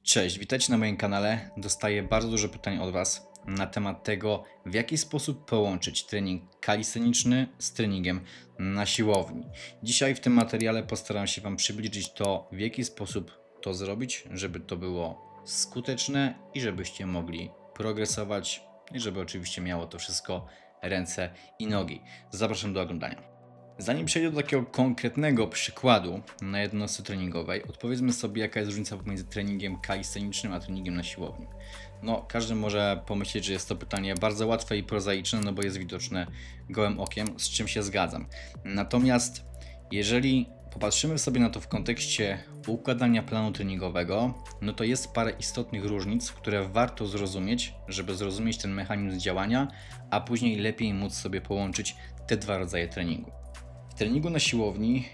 Cześć, witajcie na moim kanale. Dostaję bardzo dużo pytań od Was na temat tego, w jaki sposób połączyć trening kalisteniczny z treningiem na siłowni. Dzisiaj w tym materiale postaram się Wam przybliżyć to, w jaki sposób to zrobić, żeby to było skuteczne i żebyście mogli progresować i żeby oczywiście miało to wszystko ręce i nogi. Zapraszam do oglądania. Zanim przejdę do takiego konkretnego przykładu na jednostce treningowej, odpowiedzmy sobie, jaka jest różnica pomiędzy treningiem kalistenicznym a treningiem na siłowni. No, każdy może pomyśleć, że jest to pytanie bardzo łatwe i prozaiczne, no bo jest widoczne gołym okiem, z czym się zgadzam. Natomiast jeżeli popatrzymy sobie na to w kontekście układania planu treningowego, no to jest parę istotnych różnic, które warto zrozumieć, żeby zrozumieć ten mechanizm działania, a później lepiej móc sobie połączyć te dwa rodzaje treningu. W treningu na siłowni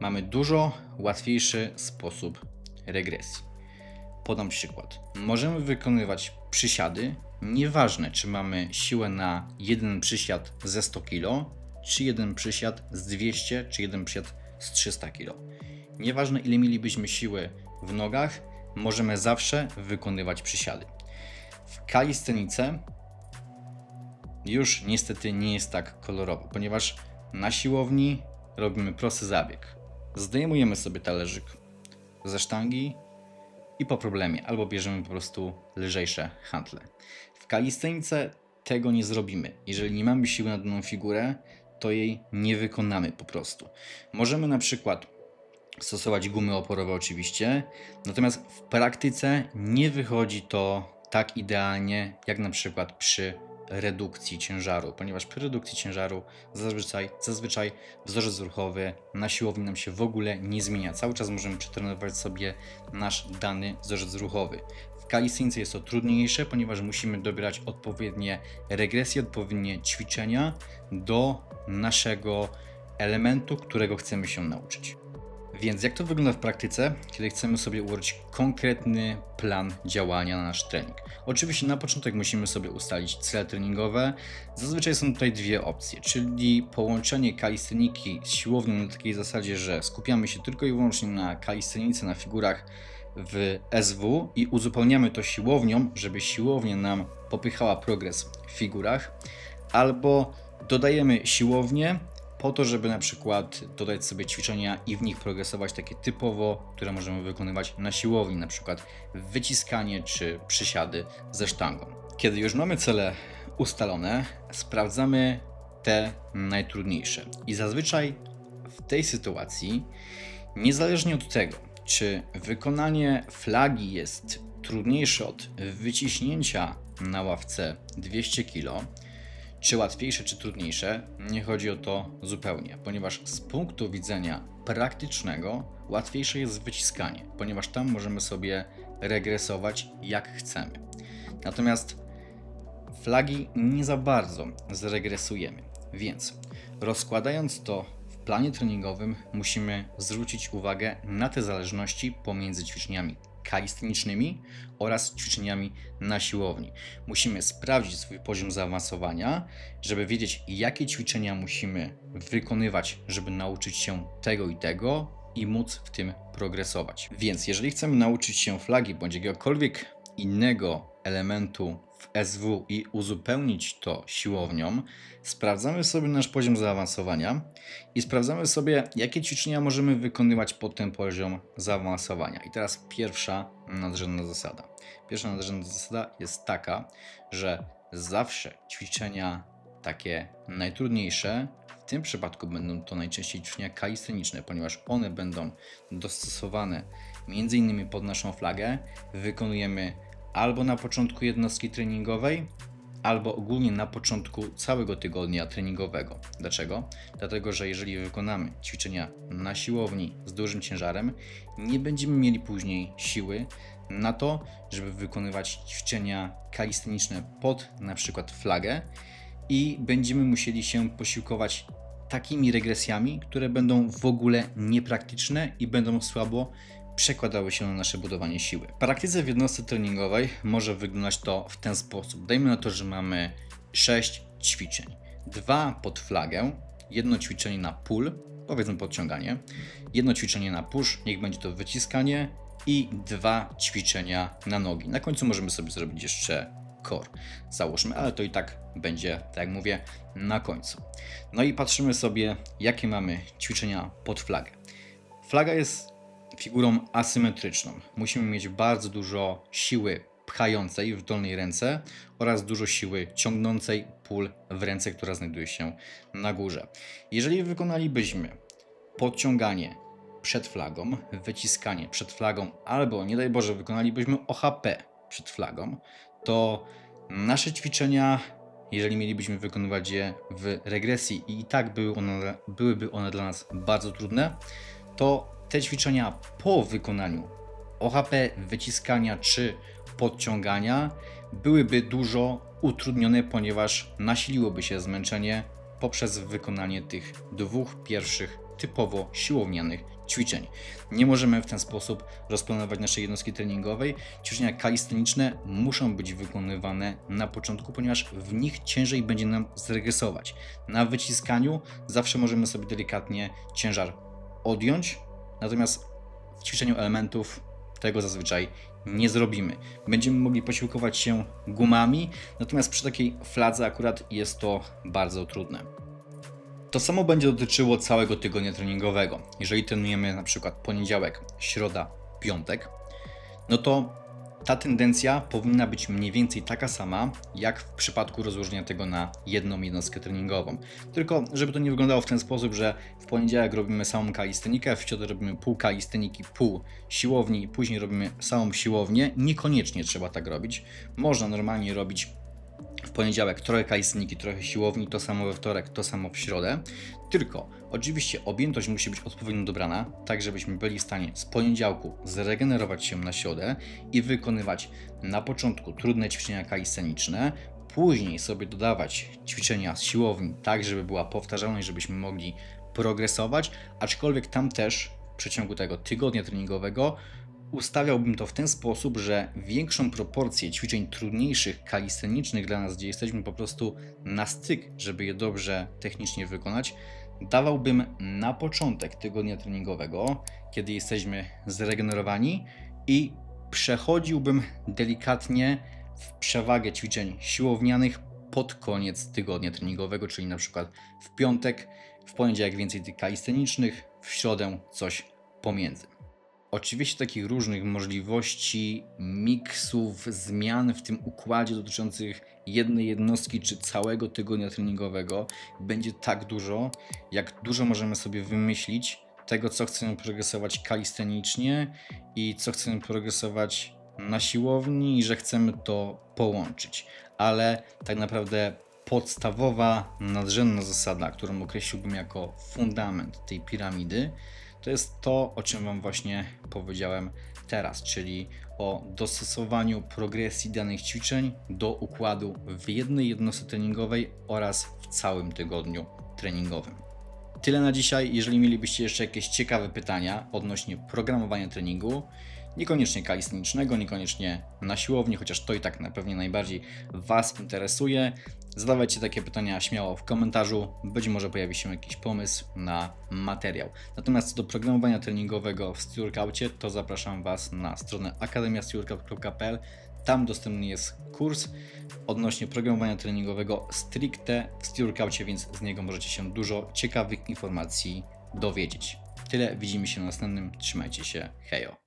mamy dużo łatwiejszy sposób regresji. Podam przykład. Możemy wykonywać przysiady, nieważne czy mamy siłę na jeden przysiad ze 100 kg, czy jeden przysiad z 200, czy jeden przysiad z 300 kg. Nieważne ile mielibyśmy siły w nogach, możemy zawsze wykonywać przysiady. W kalistenice już niestety nie jest tak kolorowo, ponieważ na siłowni robimy prosty zabieg. Zdejmujemy sobie talerzyk ze sztangi i po problemie albo bierzemy po prostu lżejsze hantle. W kalistenice tego nie zrobimy. Jeżeli nie mamy siły na daną figurę, to jej nie wykonamy po prostu. Możemy na przykład stosować gumy oporowe oczywiście, natomiast w praktyce nie wychodzi to tak idealnie jak na przykład przy redukcji ciężaru, ponieważ przy redukcji ciężaru zazwyczaj wzorzec ruchowy na siłowni nam się w ogóle nie zmienia. Cały czas możemy przetrenować sobie nasz dany wzorzec ruchowy. W kalistenice jest to trudniejsze, ponieważ musimy dobierać odpowiednie regresje, odpowiednie ćwiczenia do naszego elementu, którego chcemy się nauczyć. Więc jak to wygląda w praktyce, kiedy chcemy sobie ułożyć konkretny plan działania na nasz trening? Oczywiście na początek musimy sobie ustalić cele treningowe. Zazwyczaj są tutaj dwie opcje, czyli połączenie kalisteniki z siłownią na takiej zasadzie, że skupiamy się tylko i wyłącznie na kalistenice, na figurach w SW i uzupełniamy to siłownią, żeby siłownia nam popychała progres w figurach, albo dodajemy siłownię po to, żeby na przykład dodać sobie ćwiczenia i w nich progresować takie typowo, które możemy wykonywać na siłowni, na przykład wyciskanie czy przysiady ze sztangą. Kiedy już mamy cele ustalone, sprawdzamy te najtrudniejsze. I zazwyczaj w tej sytuacji, niezależnie od tego, czy wykonanie flagi jest trudniejsze od wyciśnięcia na ławce 200 kg, czy łatwiejsze, czy trudniejsze, nie chodzi o to zupełnie, ponieważ z punktu widzenia praktycznego łatwiejsze jest wyciskanie, ponieważ tam możemy sobie regresować jak chcemy. Natomiast flagi nie za bardzo zregresujemy, więc rozkładając to w planie treningowym musimy zwrócić uwagę na te zależności pomiędzy ćwiczeniami kalistenicznymi oraz ćwiczeniami na siłowni. Musimy sprawdzić swój poziom zaawansowania, żeby wiedzieć, jakie ćwiczenia musimy wykonywać, żeby nauczyć się tego i tego i móc w tym progresować. Więc jeżeli chcemy nauczyć się flagi bądź jakiegokolwiek innego elementu w SW i uzupełnić to siłownią, sprawdzamy sobie nasz poziom zaawansowania i sprawdzamy sobie, jakie ćwiczenia możemy wykonywać pod ten poziom zaawansowania. I teraz pierwsza nadrzędna zasada. Pierwsza nadrzędna zasada jest taka, że zawsze ćwiczenia takie najtrudniejsze, w tym przypadku będą to najczęściej ćwiczenia kalisteniczne, ponieważ one będą dostosowane m.in. pod naszą flagę, wykonujemy albo na początku jednostki treningowej, albo ogólnie na początku całego tygodnia treningowego. Dlaczego? Dlatego, że jeżeli wykonamy ćwiczenia na siłowni z dużym ciężarem, nie będziemy mieli później siły na to, żeby wykonywać ćwiczenia kalisteniczne pod na przykład flagę i będziemy musieli się posiłkować takimi regresjami, które będą w ogóle niepraktyczne i będą słabo przekładały się na nasze budowanie siły. W praktyce w jednostce treningowej może wyglądać to w ten sposób. Dajmy na to, że mamy 6 ćwiczeń. 2 pod flagę, jedno ćwiczenie na pull, powiedzmy podciąganie, jedno ćwiczenie na push, niech będzie to wyciskanie i 2 ćwiczenia na nogi. Na końcu możemy sobie zrobić jeszcze core, załóżmy, ale to i tak będzie, tak jak mówię, na końcu. No i patrzymy sobie, jakie mamy ćwiczenia pod flagę. Flaga jest figurą asymetryczną. Musimy mieć bardzo dużo siły pchającej w dolnej ręce oraz dużo siły ciągnącej pól w ręce, która znajduje się na górze. Jeżeli wykonalibyśmy podciąganie przed flagą, wyciskanie przed flagą albo nie daj Boże wykonalibyśmy OHP przed flagą, to nasze ćwiczenia, jeżeli mielibyśmy wykonywać je w regresji i tak byłyby one dla nas bardzo trudne, to te ćwiczenia po wykonaniu OHP, wyciskania czy podciągania byłyby dużo utrudnione, ponieważ nasiliłoby się zmęczenie poprzez wykonanie tych 2 pierwszych typowo siłownianych ćwiczeń. Nie możemy w ten sposób rozplanować naszej jednostki treningowej. Ćwiczenia kalisteniczne muszą być wykonywane na początku, ponieważ w nich ciężej będzie nam zregresować. Na wyciskaniu zawsze możemy sobie delikatnie ciężar odjąć, natomiast w ćwiczeniu elementów tego zazwyczaj nie zrobimy. Będziemy mogli posiłkować się gumami, natomiast przy takiej fladze akurat jest to bardzo trudne. To samo będzie dotyczyło całego tygodnia treningowego. Jeżeli trenujemy na przykład poniedziałek, środa, piątek, no to ta tendencja powinna być mniej więcej taka sama, jak w przypadku rozłożenia tego na jedną jednostkę treningową. Tylko, żeby to nie wyglądało w ten sposób, że w poniedziałek robimy samą kalistenikę, w środę robimy pół kalisteniki, pół siłowni, później robimy samą siłownię. Niekoniecznie trzeba tak robić. Można normalnie robić w poniedziałek trochę kalisteniki, trochę siłowni, to samo we wtorek, to samo w środę. Tylko oczywiście objętość musi być odpowiednio dobrana, tak żebyśmy byli w stanie z poniedziałku zregenerować się na środę i wykonywać na początku trudne ćwiczenia kalisteniczne, później sobie dodawać ćwiczenia z siłowni, tak żeby była powtarzalność, żebyśmy mogli progresować, aczkolwiek tam też w przeciągu tego tygodnia treningowego ustawiałbym to w ten sposób, że większą proporcję ćwiczeń trudniejszych, kalistenicznych dla nas, gdzie jesteśmy po prostu na styk, żeby je dobrze technicznie wykonać, dawałbym na początek tygodnia treningowego, kiedy jesteśmy zregenerowani, i przechodziłbym delikatnie w przewagę ćwiczeń siłownianych pod koniec tygodnia treningowego, czyli na przykład w piątek, w poniedziałek więcej tych kalistenicznych, w środę coś pomiędzy. Oczywiście takich różnych możliwości, miksów, zmian w tym układzie dotyczących jednej jednostki czy całego tygodnia treningowego będzie tak dużo, jak dużo możemy sobie wymyślić tego, co chcemy progresować kalistenicznie i co chcemy progresować na siłowni i że chcemy to połączyć. Ale tak naprawdę podstawowa, nadrzędna zasada, którą określiłbym jako fundament tej piramidy, to jest to, o czym Wam właśnie powiedziałem teraz, czyli o dostosowaniu progresji danych ćwiczeń do układu w jednej jednostce treningowej oraz w całym tygodniu treningowym. Tyle na dzisiaj. Jeżeli mielibyście jeszcze jakieś ciekawe pytania odnośnie programowania treningu, niekoniecznie kalistenicznego, niekoniecznie na siłowni, chociaż to i tak na pewno najbardziej Was interesuje, zadawajcie takie pytania śmiało w komentarzu, być może pojawi się jakiś pomysł na materiał. Natomiast co do programowania treningowego w SteelWorkoutie, to zapraszam Was na stronę akademiasteelworkout.pl. Tam dostępny jest kurs odnośnie programowania treningowego stricte w SteelWorkoutie, więc z niego możecie się dużo ciekawych informacji dowiedzieć. Tyle, widzimy się na następnym, trzymajcie się, hejo!